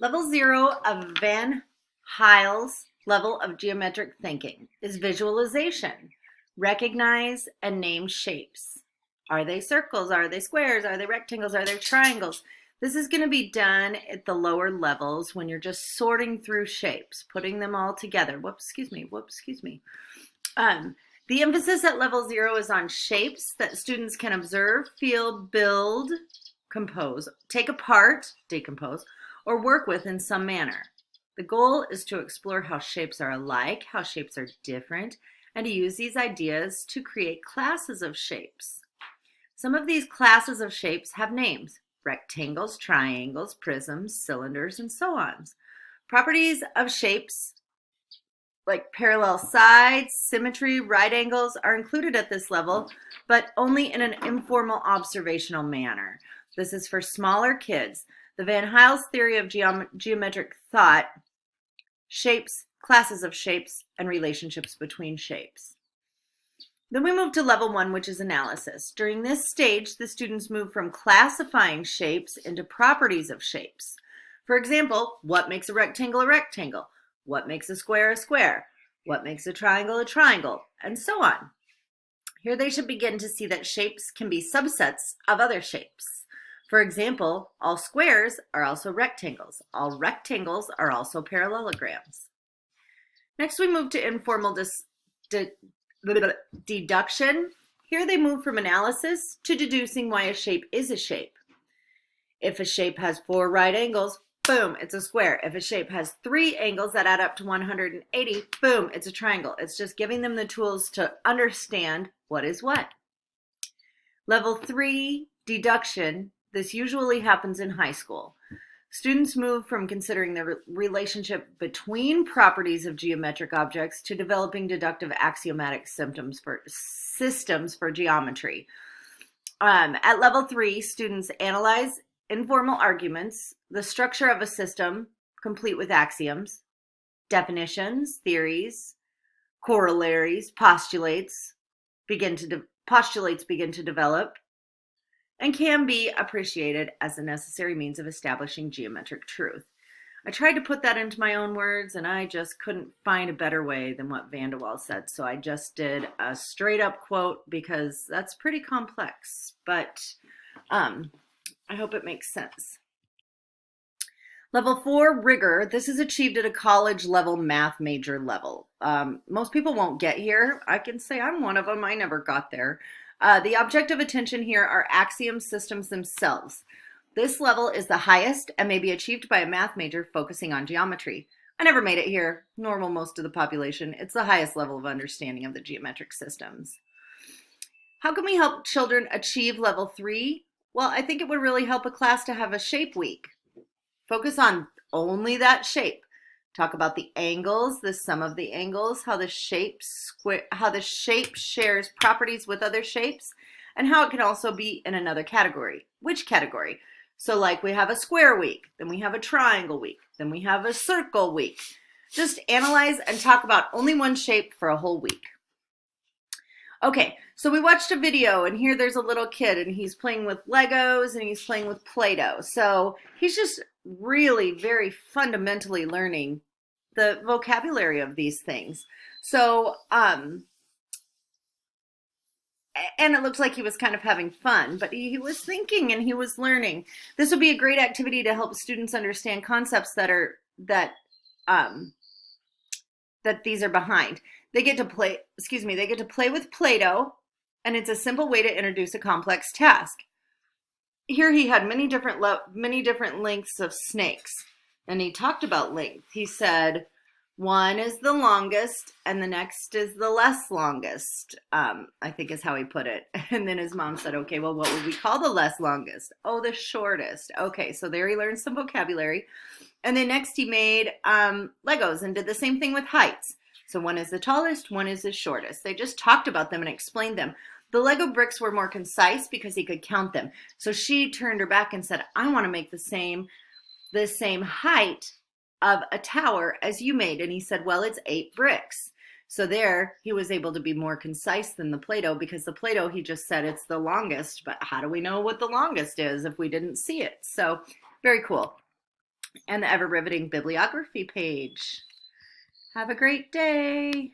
Level 0 of Van Heil's level of geometric thinking is visualization. Recognize and name shapes. Are they circles? Are they squares? Are they rectangles? Are they triangles? This is going to be done at the lower levels when you're just sorting through shapes, putting them all together. Excuse me. The emphasis at level 0 is on shapes that students can observe, feel, build, compose, take apart, decompose, or work with in some manner. The goal is to explore how shapes are alike, how shapes are different, and to use these ideas to create classes of shapes. Some of these classes of shapes have names: rectangles, triangles, prisms, cylinders, and so on. Properties of shapes like parallel sides, symmetry, right angles are included at this level, but only in an informal observational manner. This is for smaller kids. The Van Heil's theory of geometric thought shapes, classes of shapes, and relationships between shapes. Then we move to level 1, which is analysis. During this stage, the students move from classifying shapes into properties of shapes. For example, what makes a rectangle a rectangle? What makes a square a square? What makes a triangle, and so on. Here they should begin to see that shapes can be subsets of other shapes. For example, all squares are also rectangles. All rectangles are also parallelograms. Next, we move to informal deduction. Here they move from analysis to deducing why a shape is a shape. If a shape has 4 right angles, boom, it's a square. If a shape has 3 angles that add up to 180, boom, it's a triangle. It's just giving them the tools to understand what is what. Level 3, deduction. This usually happens in high school. Students move from considering the relationship between properties of geometric objects to developing deductive axiomatic systems for geometry. At level 3, students analyze informal arguments, the structure of a system, complete with axioms, definitions, theories, corollaries, postulates begin to develop, and can be appreciated as a necessary means of establishing geometric truth. I tried to put that into my own words, and I just couldn't find a better way than what Van de Waal said, so I just did a straight up quote because that's pretty complex, but I hope it makes sense. Level 4, rigor. This is achieved at a college level math major level. Most people won't get here. I can say I'm one of them. I never got there. The object of attention here are axiom systems themselves. This level is the highest and may be achieved by a math major focusing on geometry. I never made it here, nor will most of the population. It's the highest level of understanding of the geometric systems. How can we help children achieve level 3? Well, I think it would really help a class to have a shape week. Focus on only that shape. Talk about the angles, the sum of the angles, how the shape shares properties with other shapes, and how it can also be in another category. Which category? So like we have a square week, then we have a triangle week, then we have a circle week. Just analyze and talk about only one shape for a whole week. Okay, so we watched a video, and here there's a little kid, and he's playing with Legos, and he's playing with Play-Doh. So he's just really very fundamentally learning the vocabulary of these things. So, and it looks like he was kind of having fun, but he was thinking and he was learning. This would be a great activity to help students understand concepts that these are behind. They get to play with Play-Doh, and it's a simple way to introduce a complex task. Here he had many different lengths of snakes, and he talked about length. He said one is the longest and the next is the less longest, I think is how he put it. And then his mom said, okay, well, what would we call the less longest? Oh, the shortest. Okay, so there he learned some vocabulary. And then next he made Legos and did the same thing with heights. So one is the tallest, one is the shortest. They just talked about them and explained them. The Lego bricks were more concise because he could count them. So she turned her back and said, I want to make the same height of a tower as you made. And he said, well, it's 8 bricks. So there he was able to be more concise than the Play-Doh, because the Play-Doh, he just said it's the longest, but how do we know what the longest is if we didn't see it? So very cool. and the ever riveting bibliography page. Have a great day.